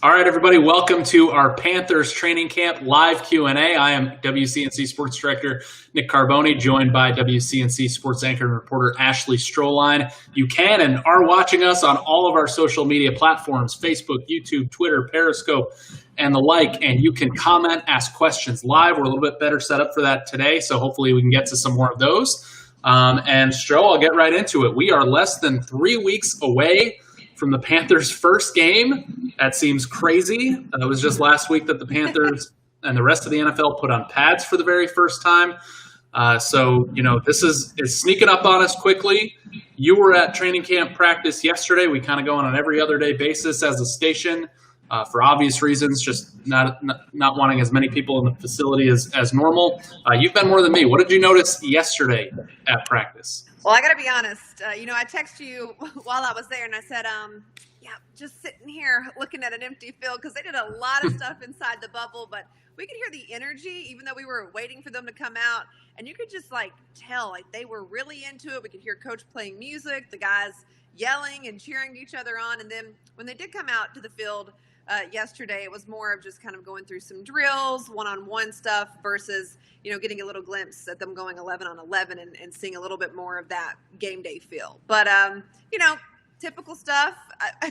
All right, everybody, welcome to our Panthers Training Camp live Q&A. I am WCNC Sports Director Nick Carboni, joined by WCNC Sports Anchor and reporter Ashley Stroline. You can and are watching us on all of our social media platforms, Facebook, YouTube, Twitter, Periscope, and the like, and you can comment, ask questions live. We're a little bit better set up for that today, so hopefully we can get to some more of those. And Stro, I'll get right into it. We are less than 3 weeks away from the Panthers' first game. That seems crazy. It was just last week that the Panthers and the rest of the NFL put on pads for the very first time. So, this is sneaking up on us quickly. You were at training camp practice yesterday. We kind of go on an every other day basis as a station for obvious reasons, just not wanting as many people in the facility as normal. You've been more than me. What did you notice yesterday at practice? Well, I got to be honest. I texted you while I was there, and I said, just sitting here looking at an empty field because they did a lot of stuff inside the bubble, but we could hear the energy, even though we were waiting for them to come out, and you could just, tell, they were really into it. We could hear Coach playing music, the guys yelling and cheering each other on, and then when they did come out to the field yesterday, it was more of just kind of going through some drills, one-on-one stuff versus getting a little glimpse at them going 11 on 11 and seeing a little bit more of that game day feel. But, typical stuff.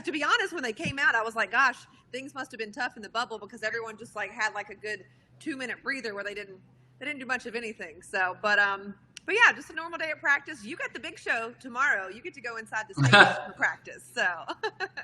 To be honest, when they came out, I was like, gosh, things must have been tough in the bubble because everyone just had a good 2-minute breather where they didn't do much of anything. So, but yeah, just a normal day at practice. You got the big show tomorrow. You get to go inside the stadium for practice. So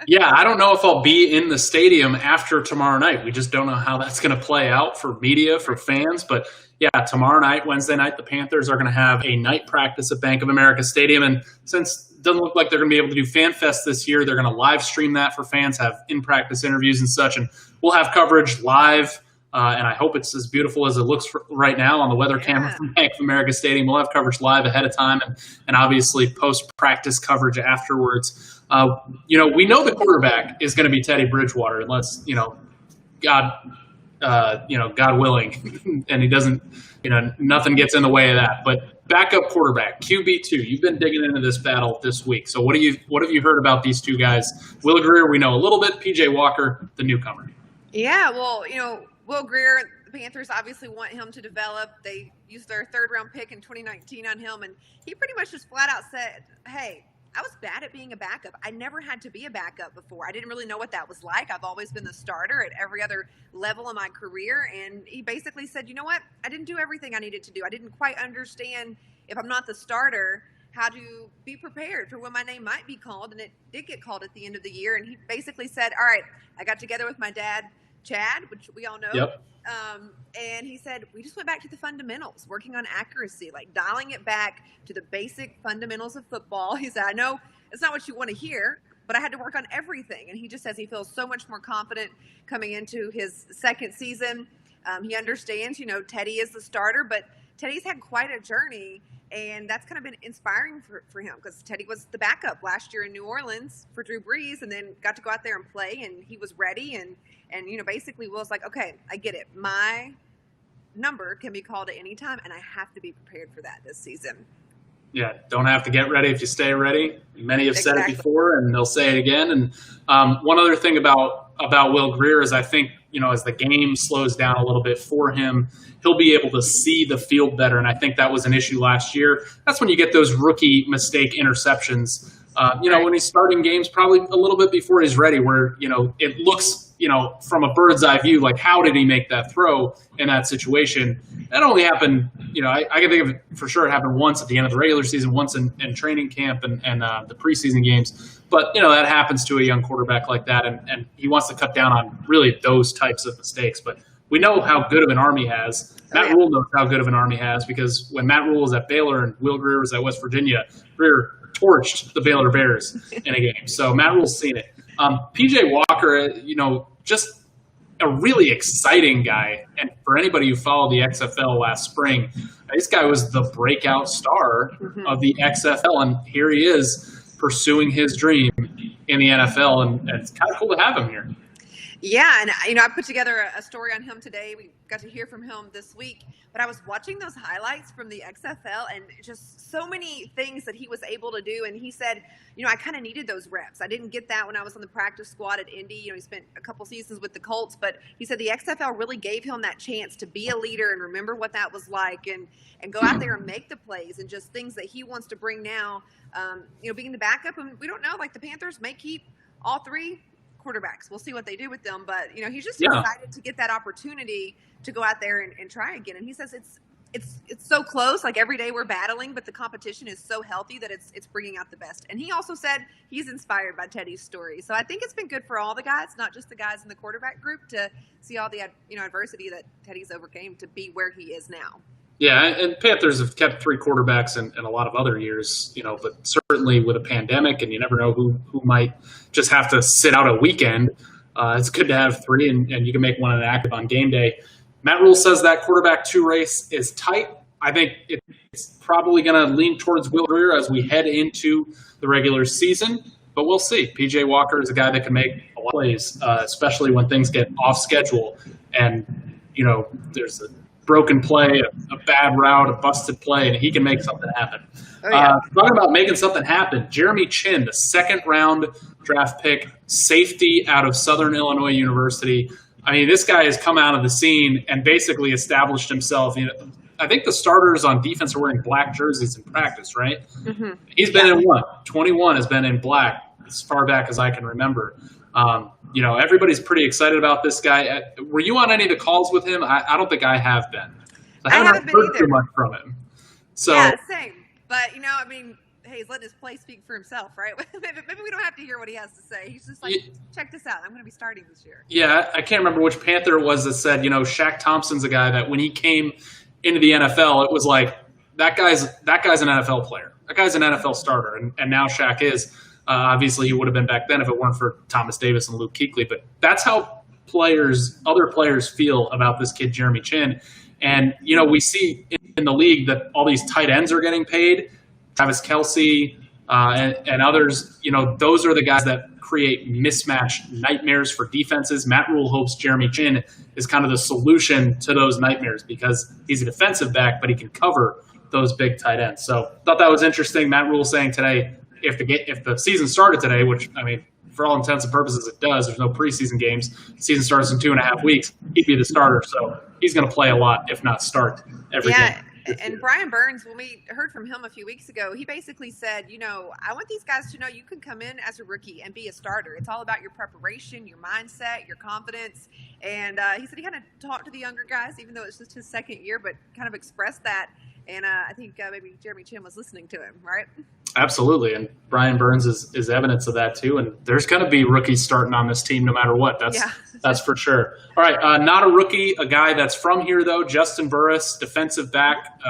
yeah, I don't know if I'll be in the stadium after tomorrow night. We just don't know how that's going to play out for media, for fans. But yeah, tomorrow night, Wednesday night, the Panthers are going to have a night practice at Bank of America Stadium. And since it doesn't look like they're going to be able to do Fan Fest this year, they're going to live stream that for fans, have in-practice interviews and such. And we'll have coverage live. And I hope it's as beautiful as it looks right now on the weather camera from Bank of America Stadium. We'll have coverage live ahead of time and obviously post-practice coverage afterwards. We know the quarterback is going to be Teddy Bridgewater unless, God willing, and he doesn't, nothing gets in the way of that. But backup quarterback, QB2, you've been digging into this battle this week. So what have you heard about these two guys? Will Grier, we know a little bit. PJ Walker, the newcomer. Yeah, well, Will Grier, the Panthers obviously want him to develop. They used their third-round pick in 2019 on him, and he pretty much just flat out said, hey, I was bad at being a backup. I never had to be a backup before. I didn't really know what that was like. I've always been the starter at every other level of my career, and he basically said, you know what? I didn't do everything I needed to do. I didn't quite understand if I'm not the starter how to be prepared for when my name might be called, and it did get called at the end of the year, and he basically said, all right, I got together with my dad, Chad, which we all know. Yep. And he said, we just went back to the fundamentals, working on accuracy, dialing it back to the basic fundamentals of football. He said, I know it's not what you want to hear, but I had to work on everything. And he just says he feels so much more confident coming into his second season. He understands, Teddy is the starter, but Teddy's had quite a journey. And that's kind of been inspiring for him because Teddy was the backup last year in New Orleans for Drew Brees and then got to go out there and play, and he was ready. And basically Will's like, okay, I get it. My number can be called at any time, and I have to be prepared for that this season. Yeah, don't have to get ready if you stay ready. Many have said it before, and they'll say it again. And one other thing about Will Grier is I think, as the game slows down a little bit for him, he'll be able to see the field better. And I think that was an issue last year. That's when you get those rookie mistake interceptions. When he's starting games, probably a little bit before he's ready, where, it looks, from a bird's eye view, how did he make that throw in that situation? That only happened, I can think of it for sure. It happened once at the end of the regular season, once in training camp and the preseason games. But, that happens to a young quarterback like that. And he wants to cut down on really those types of mistakes. But we know how good of an arm he has. Matt Rule knows how good of an arm he has because when Matt Rule was at Baylor and Will Grier was at West Virginia, Grier torched the Baylor Bears in a game. So Matt Rule's seen it. PJ Walker, just a really exciting guy. And for anybody who followed the XFL last spring, this guy was the breakout star of the XFL. And here he is pursuing his dream in the NFL. And it's kind of cool to have him here. Yeah, and I put together a story on him today. We got to hear from him this week, but I was watching those highlights from the XFL and just so many things that he was able to do. And he said, I kind of needed those reps. I didn't get that when I was on the practice squad at Indy. He spent a couple seasons with the Colts, but he said the XFL really gave him that chance to be a leader and remember what that was like, and go out there and make the plays, and just things that he wants to bring now. Being the backup, and we don't know, like the Panthers may keep all three quarterbacks. We'll see what they do with them, but he's just excited to get that opportunity to go out there and try again. And he says it's so close, like every day we're battling, but the competition is so healthy that it's bringing out the best. And he also said he's inspired by Teddy's story. So I think it's been good for all the guys, not just the guys in the quarterback group, to see all the adversity that Teddy's overcame to be where he is now. Yeah, and Panthers have kept three quarterbacks in a lot of other years, but certainly with a pandemic, and you never know who might just have to sit out a weekend. It's good to have three, and you can make one inactive on game day. Matt Rule says that quarterback 2 race is tight. I think it's probably going to lean towards Will Grier as we head into the regular season, but we'll see. P.J. Walker is a guy that can make a lot of plays, especially when things get off schedule, and there's a broken play, a bad route, a busted play, and he can make something happen. Oh, yeah. Talking about making something happen, Jeremy Chin, the second-round draft pick, safety out of Southern Illinois University. I mean, this guy has come out of the scene and basically established himself. I think the starters on defense are wearing black jerseys in practice, right? Mm-hmm. He's been in one. 21 has been in black as far back as I can remember. Everybody's pretty excited about this guy. Were you on any of the calls with him? I don't think I have been. I haven't been heard either. too much from him. So, yeah, same. But, hey, he's letting his play speak for himself, right? Maybe we don't have to hear what he has to say. He's just like, check this out. I'm going to be starting this year. Yeah, I can't remember which Panther it was that said, Shaq Thompson's a guy that when he came into the NFL, it was like, that guy's an NFL player. That guy's an NFL starter. And now Shaq is. Obviously, he would have been back then if it weren't for Thomas Davis and Luke Kuechly. But that's how other players feel about this kid, Jeremy Chin. And, we see in the league that all these tight ends are getting paid. Travis Kelce and others, those are the guys that create mismatch nightmares for defenses. Matt Rule hopes Jeremy Chin is kind of the solution to those nightmares because he's a defensive back, but he can cover those big tight ends. So thought that was interesting. Matt Rule saying today, if the season started today, which, for all intents and purposes it does, there's no preseason games. The season starts in 2.5 weeks. He'd be the starter. So he's going to play a lot, if not start every game. And Brian Burns, when we heard from him a few weeks ago, he basically said, I want these guys to know you can come in as a rookie and be a starter. It's all about your preparation, your mindset, your confidence. And he said he kind of talked to the younger guys, even though it's just his second year, but kind of expressed that. And I think maybe Jeremy Chin was listening to him, right? Absolutely. And Brian Burns is evidence of that too. And there's going to be rookies starting on this team no matter what. That's for sure. All right. Not a rookie, a guy that's from here though, Justin Burris, defensive back,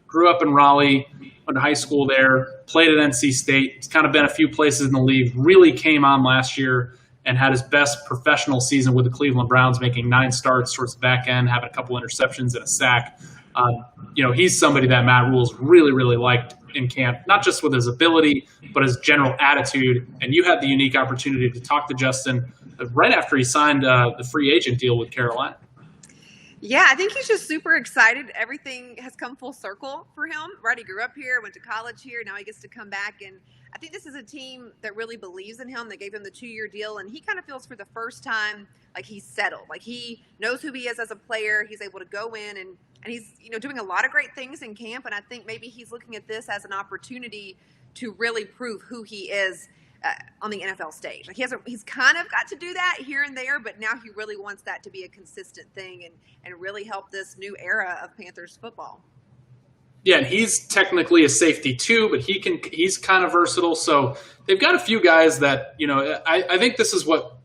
grew up in Raleigh, went to high school there, played at NC State. He's kind of been a few places in the league, really came on last year and had his best professional season with the Cleveland Browns, making 9 starts towards the back end, having a couple interceptions and a sack. He's somebody that Matt Rule's really, really liked in camp, not just with his ability, but his general attitude. And you had the unique opportunity to talk to Justin right after he signed the free agent deal with Carolina. Yeah, I think he's just super excited. Everything has come full circle for him, right? He grew up here, went to college here. Now he gets to come back. And I think this is a team that really believes in him. They gave him the 2-year deal. And he kind of feels for the first time like he's settled. Like he knows who he is as a player. He's able to go in and he's, doing a lot of great things in camp. And I think maybe he's looking at this as an opportunity to really prove who he is on the NFL stage. Like he's kind of got to do that here and there, but now he really wants that to be a consistent thing and really help this new era of Panthers football. Yeah, and he's technically a safety too, but he's kind of versatile. So they've got a few guys that, I think this is what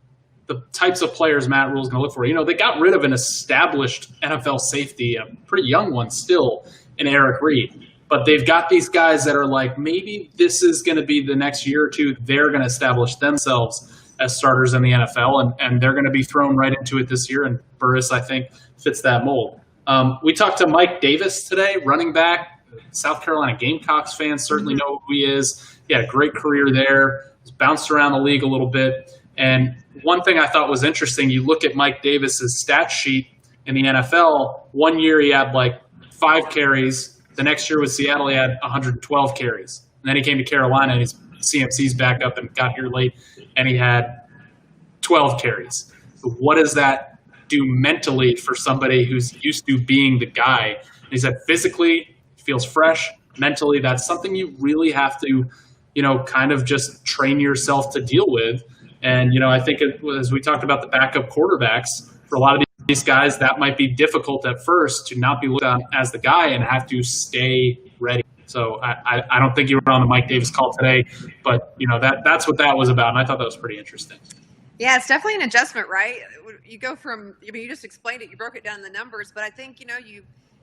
the types of players Matt Rule's going to look for. They got rid of an established NFL safety, a pretty young one still, in Eric Reed. But they've got these guys that are like, maybe this is going to be the next year or two. They're going to establish themselves as starters in the NFL, and they're going to be thrown right into it this year. And Burris, I think, fits that mold. We talked to Mike Davis today, running back. South Carolina Gamecocks fans certainly know who he is. He had a great career there. He's bounced around the league a little bit. And one thing I thought was interesting, you look at Mike Davis's stat sheet in the NFL. One year he had like 5 carries. The next year with Seattle, he had 112 carries. And then he came to Carolina, and he's CMC's backup and got here late, and he had 12 carries. So what does that do mentally for somebody who's used to being the guy? And he said physically feels fresh. Mentally, that's something you really have to, kind of just train yourself to deal with. And, I think as we talked about the backup quarterbacks, for a lot of these guys, that might be difficult at first to not be looked at as the guy and have to stay ready. So I don't think you were on the Mike Davis call today, but, that's what that was about. And I thought that was pretty interesting. Yeah, it's definitely an adjustment, right? You go from, you just explained it, you broke it down in the numbers, but I think,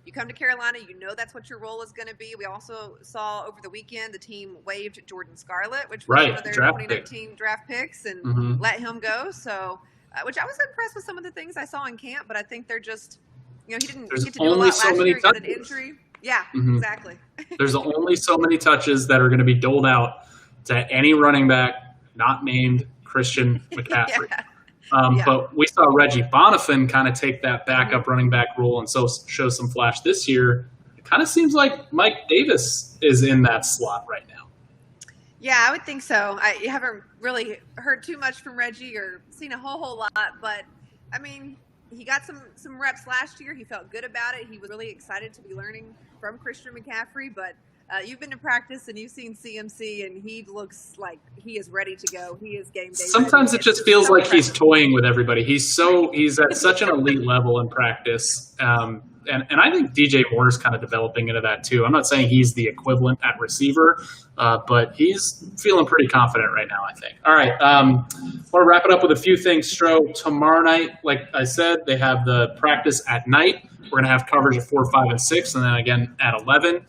you come to Carolina, that's what your role is going to be. We also saw over the weekend the team waived Jordan Scarlett, which was one of their 2019 draft picks, and let him go. So, which I was impressed with some of the things I saw in camp, but I think they're just, he didn't get to do a lot last year. He got an injury. Yeah, exactly. There's only so many touches that are going to be doled out to any running back not named Christian McCaffrey. But we saw Reggie Bonifant kind of take that backup running back role and so show some flash this year. It kind of seems like Mike Davis is in that slot right now. Yeah, I would think so. I haven't really heard too much from Reggie or seen a whole lot, but I mean, he got some reps last year. He felt good about it. He was really excited to be learning from Christian McCaffrey, but you've been to practice and you've seen CMC, and he looks like he is ready to go. He is game day. Sometimes it just feels like he's toying with everybody. He's at such an elite level in practice. And I think DJ Moore's kind of developing into that too. I'm not saying he's the equivalent at receiver, but he's feeling pretty confident right now, I think. All right. I want to wrap it up with a few things, Stro. Tomorrow night, like I said, they have the practice at night. We're going to have coverage at 4, 5, and 6, and then again at 11.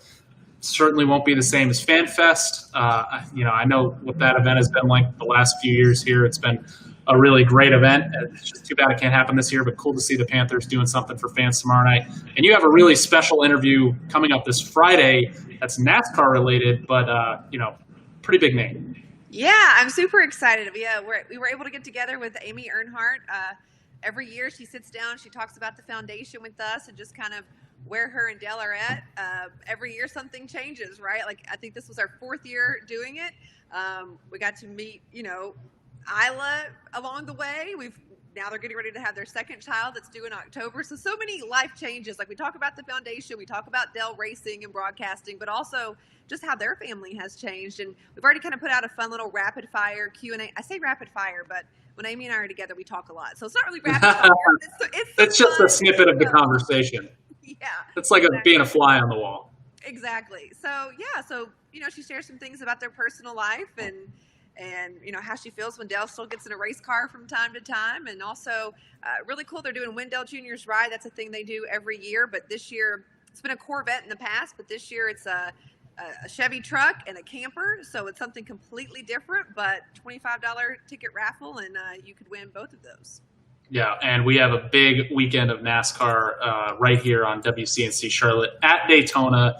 Certainly won't be the same as FanFest. I know what that event has been like the last few years here. It's been a really great event. It's just too bad it can't happen this year, but cool to see the Panthers doing something for fans tomorrow night. And you have a really special interview coming up this Friday that's NASCAR related, but, pretty big name. Yeah, I'm super excited. We were able to get together with Amy Earnhardt. Every year she sits down, she talks about the foundation with us and just kind of where her and Dell are at. Every year something changes, right? Like, I think this was our 4th year doing it. We got to meet, Isla along the way. Now they're getting ready to have their 2nd child that's due in October. So many life changes. Like, we talk about the foundation, we talk about Dell racing and broadcasting, but also just how their family has changed. And we've already kind of put out a fun little rapid fire Q&A. I say rapid fire, but when Amy and I are together, we talk a lot. So it's not really rapid fire. It's just a snippet of the conversation. Yeah. It's like being a fly on the wall. Exactly. So, she shares some things about their personal life and how she feels when Dell still gets in a race car from time to time. And also, really cool, they're doing Wendell Jr.'s Ride. That's a thing they do every year. But this year, it's been a Corvette in the past, but this year it's a Chevy truck and a camper. So it's something completely different, but $25 ticket raffle, and you could win both of those. Yeah, and we have a big weekend of NASCAR right here on WCNC Charlotte at Daytona.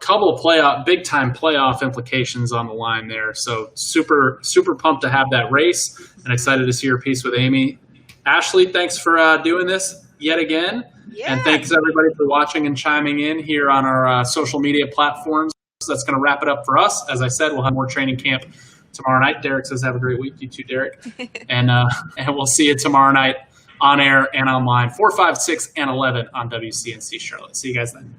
Couple of big-time playoff implications on the line there. So super, super pumped to have that race and excited to see your piece with Amy. Ashley, thanks for doing this yet again. Yeah. And thanks, everybody, for watching and chiming in here on our social media platforms. So that's going to wrap it up for us. As I said, we'll have more training camp tomorrow night. Derek says have a great week. You too, Derek. and we'll see you tomorrow night on air and online, 4, 5, 6, and 11 on WCNC Charlotte. See you guys then.